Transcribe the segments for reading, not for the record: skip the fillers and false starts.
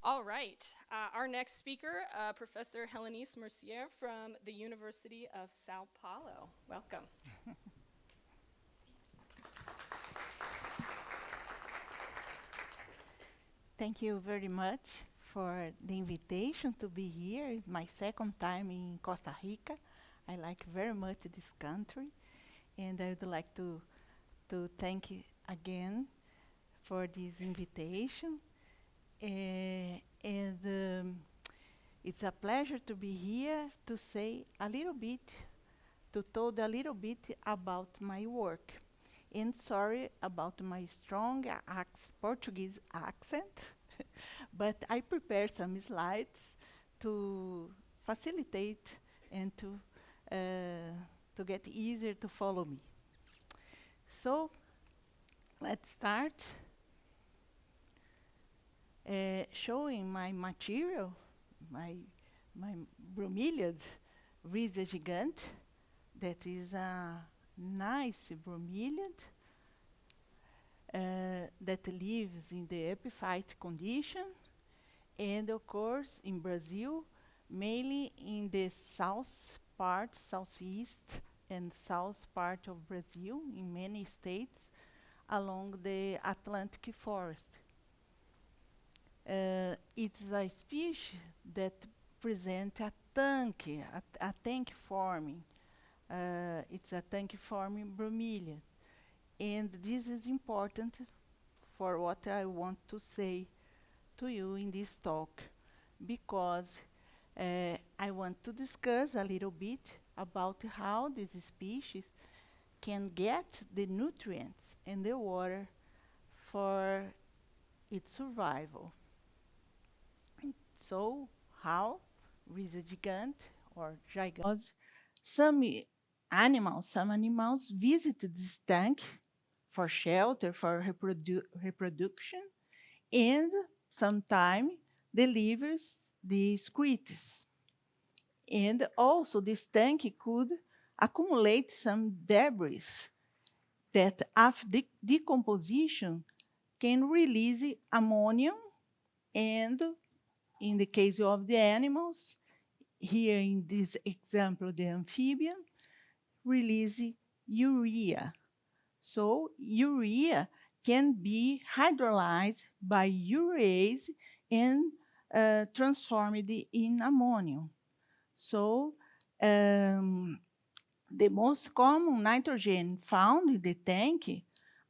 All right. Our next speaker, Professor Helenice Mercier from the University of Sao Paulo. Welcome. Thank you very much for the invitation to be here. It's my second time in Costa Rica. I like very much this country, and I would like to thank you again for this invitation. And it's a pleasure to be here to say a little bit, to talk a little bit about my work. And sorry about my strong Portuguese accent, but I prepared some slides to facilitate and to get easier to follow me. So let's start showing my material, my my bromeliad Rhiza gigante. That is a nice bromeliad that lives in the epiphyte condition, and of course in Brazil, mainly in the south part, southeast and south part of Brazil, in many states along the Atlantic forest. It's a species that present a tank forming. It's a tank forming bromeliad. And this is important for what I want to say to you in this talk, because I want to discuss a little bit about how this species can get the nutrients in the water for its survival. So, how Rhiza gigante or gigante, some some animals visit this tank for shelter, for reproduction, and sometimes delivers the excretes. And also, this tank could accumulate some debris that, after decomposition, can release ammonium, and in the case of the animals, here in this example, the amphibian, release urea. So urea can be hydrolyzed by urease and transformed in ammonium. So the most common nitrogen found in the tank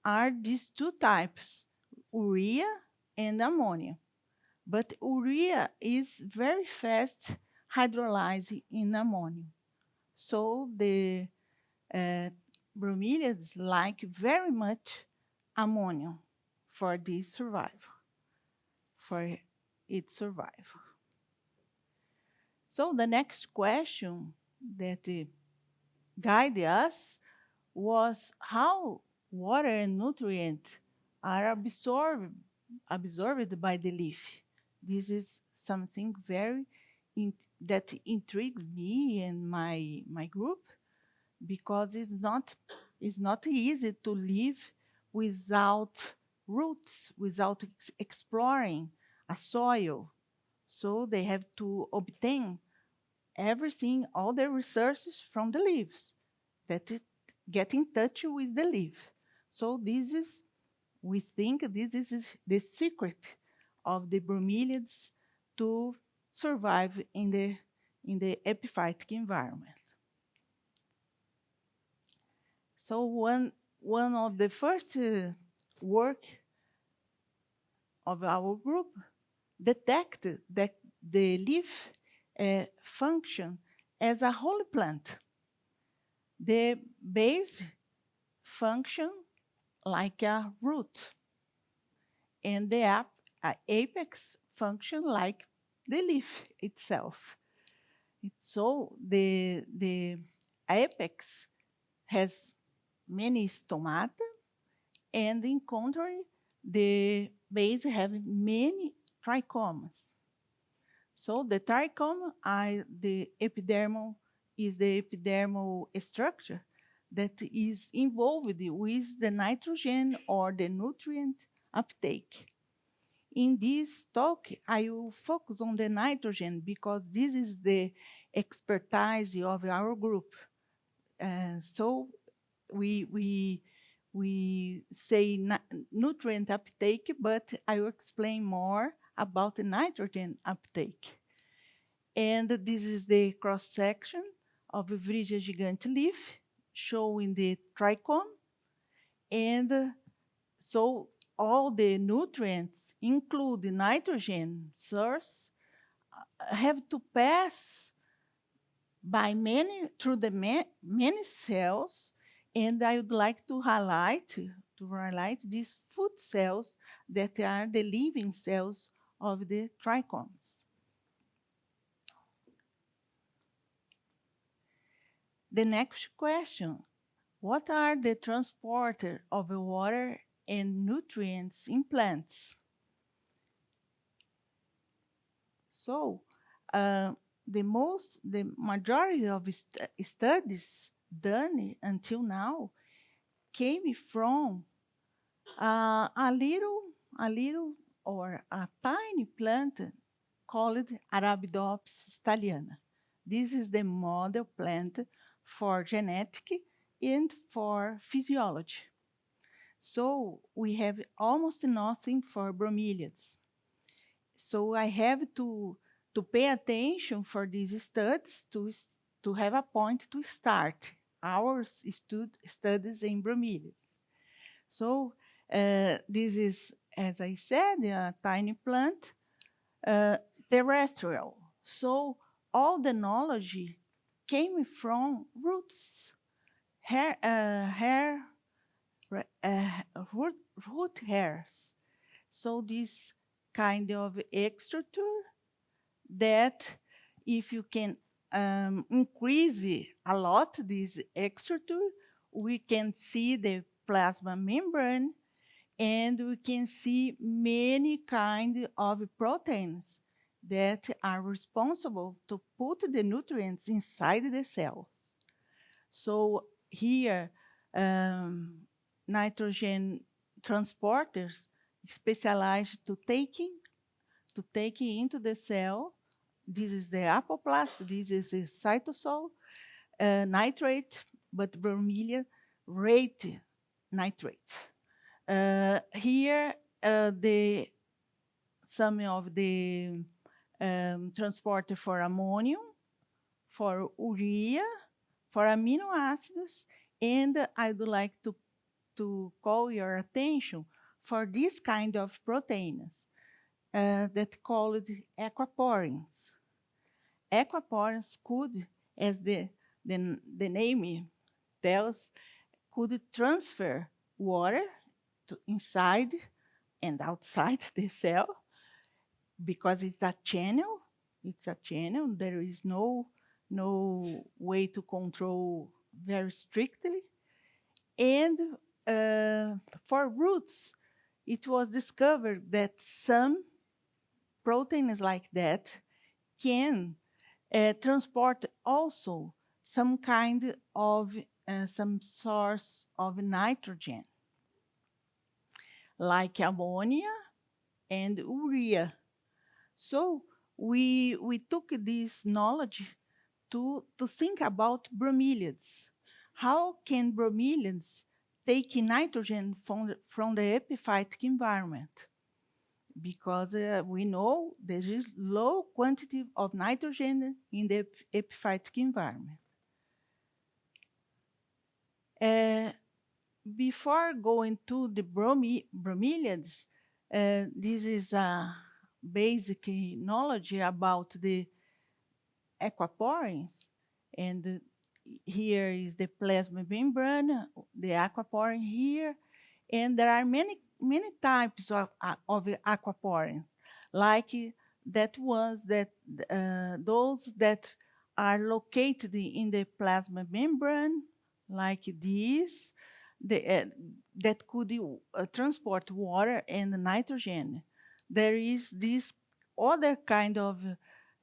are these two types, urea and ammonia. But urea is very fast hydrolyzed in ammonia. So the bromeliads like very much ammonium for this survival, for its survival. So the next question that guided us was how water and nutrients are absorbed by the leaf. This is something very that intrigued me and my group, because it's not easy to live without roots, without exploring a soil. So they have to obtain everything, all the resources from the leaves, that it get in touch with the leaf. So we think this is the secret of the bromeliads to survive in the epiphytic environment. So one of the first work of our group detected that the leaf function as a whole plant. The base function like a root, and the apex function like the leaf itself. So the apex has many stomata, and in contrary, the base have many trichomes. So the trichome is the epidermal structure that is involved with the nitrogen or the nutrient uptake. In this talk, I will focus on the nitrogen because this is the expertise of our group. So we say nutrient uptake, but I will explain more about the nitrogen uptake. And this is the cross-section of a Vrigia gigante leaf, showing the trichome. And so all the nutrients, including nitrogen source, have to pass by through the many cells, and I would like to highlight these food cells that are the living cells of the trichomes. The next question: what are the transporter of water and nutrients in plants? So, the majority of studies done until now came from a little or a tiny plant called Arabidopsis thaliana. This is the model plant for genetic and for physiology. So we have almost nothing for bromeliads. So I have to pay attention for these studies to have a point to start our studies in bromeliads. So this is, as I said, a tiny plant, terrestrial. So all the knowledge came from roots, root hairs. So this kind of extrature that if you can increase a lot this extrature, we can see the plasma membrane, and we can see many kind of proteins that are responsible to put the nutrients inside the cells. So here, nitrogen transporters specialized to taking into the cell. This is the apoplast, this is the cytosol, nitrate, but bromelia rate nitrate. Here, some of the transporter for ammonium, for urea, for amino acids, and I would like to call your attention for this kind of proteins that called aquaporins. Aquaporins could, as the name tells, could transfer water to inside and outside the cell because it's a channel. It's a channel. There is no way to control very strictly. And for roots, it was discovered that some proteins like that can transport also some kind of some source of nitrogen, like ammonia and urea. So we took this knowledge to think about bromeliads. How can bromeliads take nitrogen from the epiphytic environment? Because we know there is low quantity of nitrogen in the epiphytic environment. Before going to the bromeliads, this is a basic knowledge about the aquaporins. And here is the plasma membrane, the aquaporin here. And there are many types of aquaporins, like that ones that those that are located in the plasma membrane, like this, that could transport water and nitrogen. There is this other kind of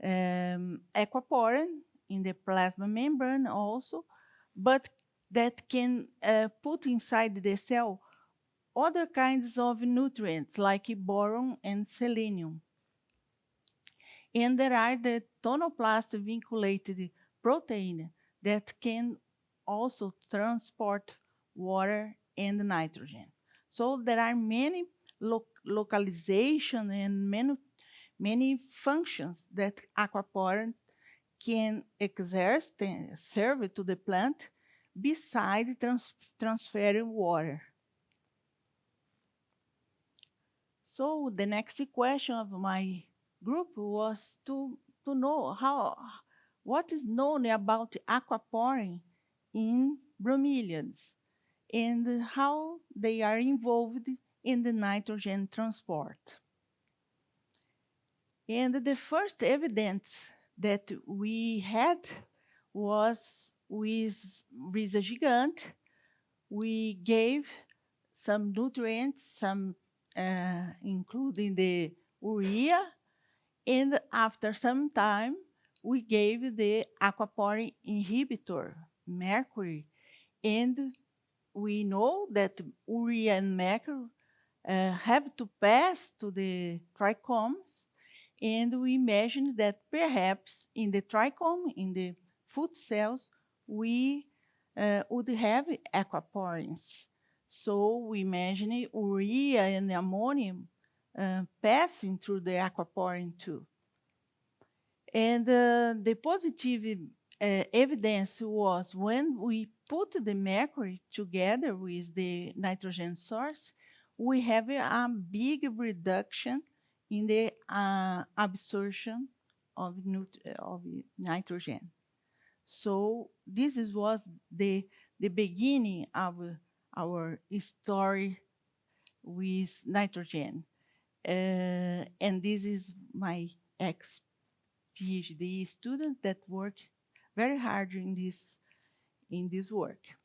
aquaporin in the plasma membrane also, but that can put inside the cell other kinds of nutrients like boron and selenium. And there are the tonoplast vinculated protein that can also transport water and nitrogen. So there are many localization and many functions that aquaporin can exert and serve to the plant besides transferring water. So the next question of my group was to know what is known about aquaporin in bromeliads and how they are involved in the nitrogen transport. And the first evidence that we had was with Risa gigante. We gave some nutrients, including the urea, and after some time, we gave the aquaporin inhibitor, mercury, and we know that urea and mercury have to pass to the trichomes, and we imagined that perhaps in the trichome, in the food cells, we would have aquaporins. So we imagine urea and ammonium passing through the aquaporin too. And the positive evidence was when we put the mercury together with the nitrogen source, we have a big reduction in the absorption of nitrogen. So was the beginning of our story with nitrogen. And this is my ex-PhD student that worked very hard in this work.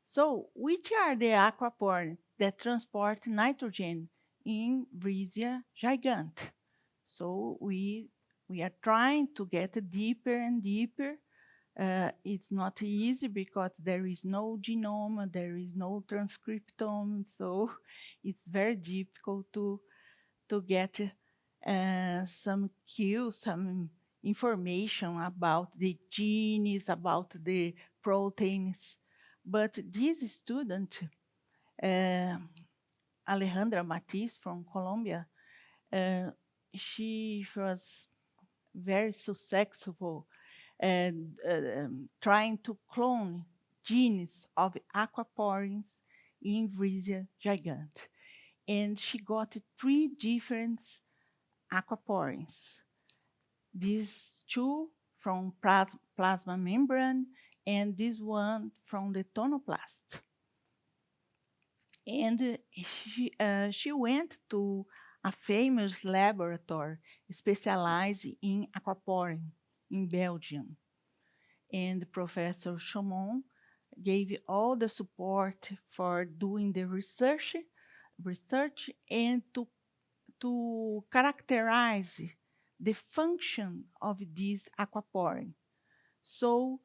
So which are the aquaporins that transport nitrogen in Brisia gigante? So we are trying to get deeper and deeper. It's not easy because there is no genome, there is no transcriptome, so it's very difficult to get some cues, some information about the genes, about the proteins. But this student, Alejandra Matiz from Colombia, she was very successful and trying to clone genes of aquaporins in Brisia gigante. And she got 3 different aquaporins. These 2 from plasma membrane and this one from the tonoplast. And she went to a famous laboratory specialized in aquaporin in Belgium. And Professor Chaumont gave all the support for doing the research and to characterize the function of this aquaporin. So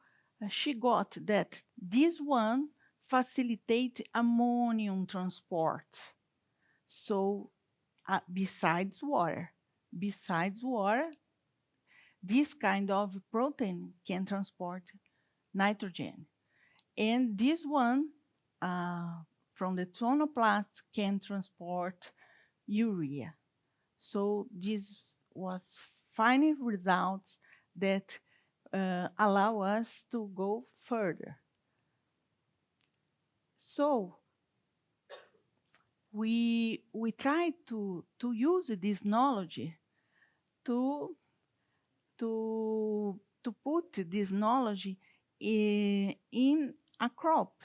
she got that this one facilitates ammonium transport. So besides water, this kind of protein can transport nitrogen. And this one from the tonoplast can transport urea. So this was final results that allow us to go further. So we try to use this knowledge to put this knowledge in a crop.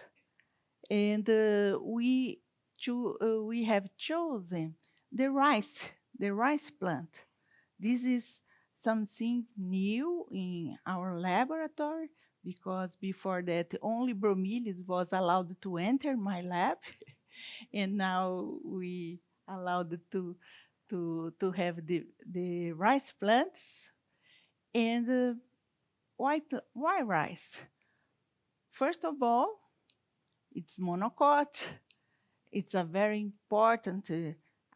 And we have chosen the rice plant. This is something new in our laboratory because before that only bromeliad was allowed to enter my lab, and now we allowed to have the rice plants. And why rice? First of all, It's monocot. It's a very important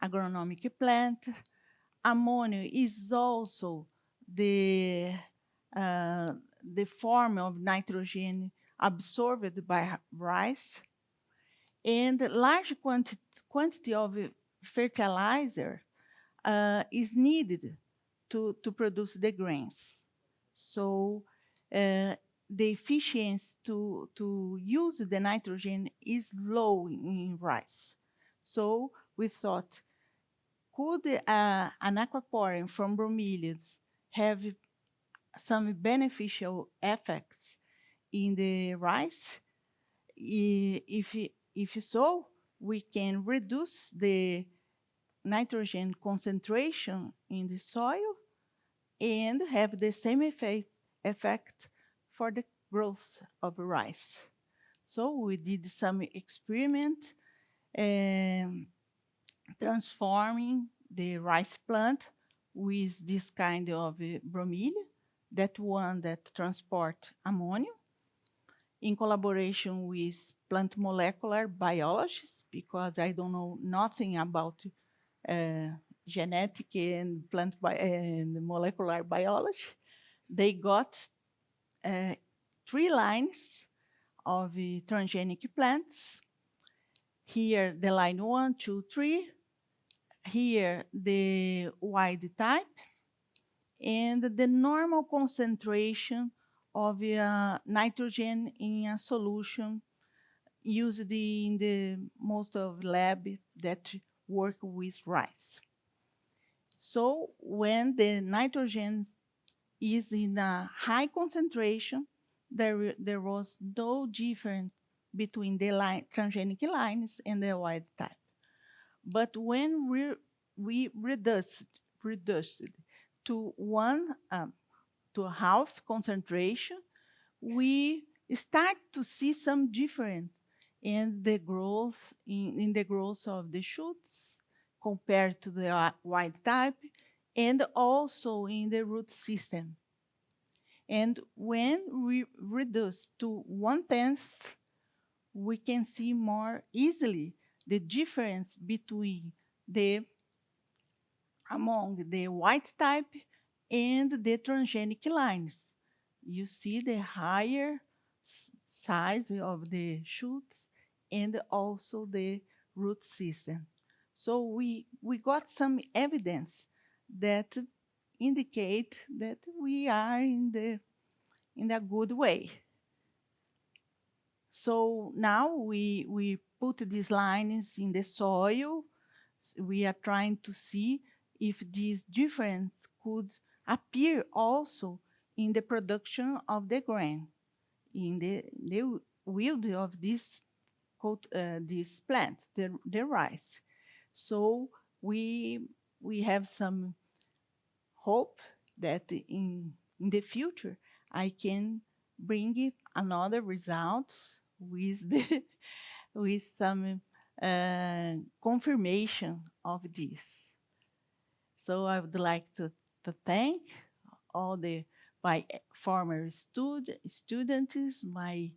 agronomic plant. Ammonia is also the form of nitrogen absorbed by rice, and large quantity of fertilizer is needed to produce the grains. So the efficiency to use the nitrogen is low in rice. So we thought, could an aquaporin from bromeliads have some beneficial effects in the rice? If so, we can reduce the nitrogen concentration in the soil and have the same effect for the growth of rice. So we did some experiment transforming the rice plant with this kind of bromelia, that one that transport ammonia, in collaboration with plant molecular biologists, because I don't know nothing about genetic and and molecular biology. They got 3 lines of transgenic plants. Here, the line 1, 2, 3. Here, the wild type, and the normal concentration of nitrogen in a solution used in the most of lab that work with rice. So when the nitrogen is in a high concentration, there was no difference between the transgenic lines and the wild type. But when we reduced to to half concentration, we start to see some difference in the growth of the shoots compared to the wild type, and also in the root system. And when we reduce to 1/10, we can see more easily the difference among the wild type and the transgenic lines. You see the higher size of the shoots and also the root system. So we got some evidence that indicate that we are in a good way. So now we put these lines in the soil. We are trying to see if this difference could appear also in the production of the grain, in the yield of this plant, the rice. So we have some hope that in the future I can bring another results with with some confirmation of this. So I would like to thank all my former students, my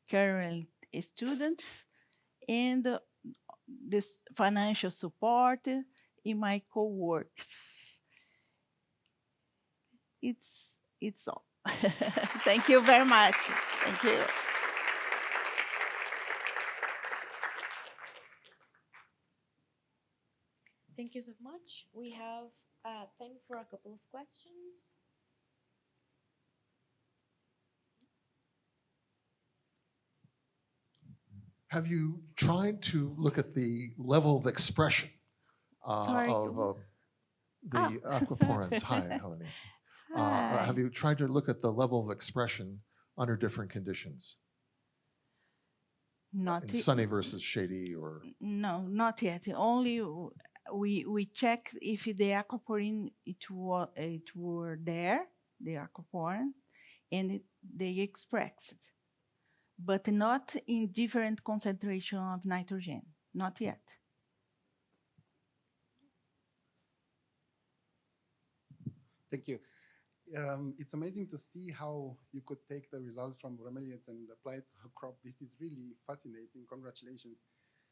current students, and this financial support in my co-works. It's all. Thank you very much. Thank you. Thank you so much. We have time for a couple of questions. Have you tried to look at the level of expression Sorry. of the aquaporins? Hi, Helenice. Hi. Have you tried to look at the level of expression under different conditions? Not in sunny versus shady, or no, not yet. Only we checked if the aquaporin it were there, the aquaporin, and they expressed, but not in different concentration of nitrogen. Not yet. Thank you. it's amazing to see how you could take the results from bromeliads and apply it to a crop. This is really fascinating. Congratulations.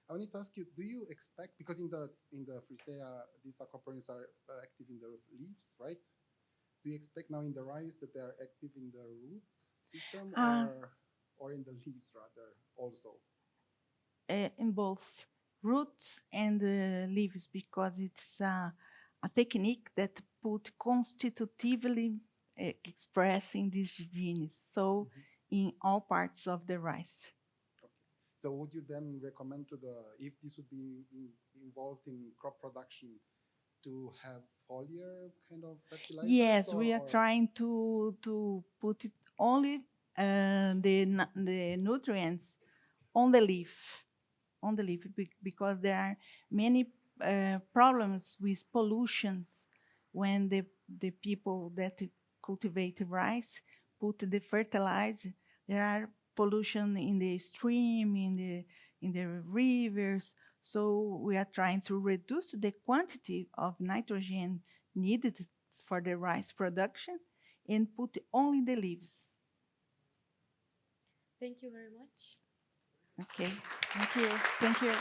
I wanted to ask you, do you expect, because in the Frisea, these aquaponics are active in the leaves, right? Do you expect now in the rice that they are active in the root system or in the leaves rather also? In both roots and leaves, because it's a technique that put constitutively expressing these genes. So in all parts of the rice. So would you then recommend to if this would be involved in crop production, to have foliar kind of fertilizers? Yes, we are trying to put it only the nutrients on the leaf, because there are many problems with pollutions when the people that cultivate rice put the fertilizer. There are pollution in the stream, in the rivers. So we are trying to reduce the quantity of nitrogen needed for the rice production and put only the leaves. Thank you very much. Okay, thank you.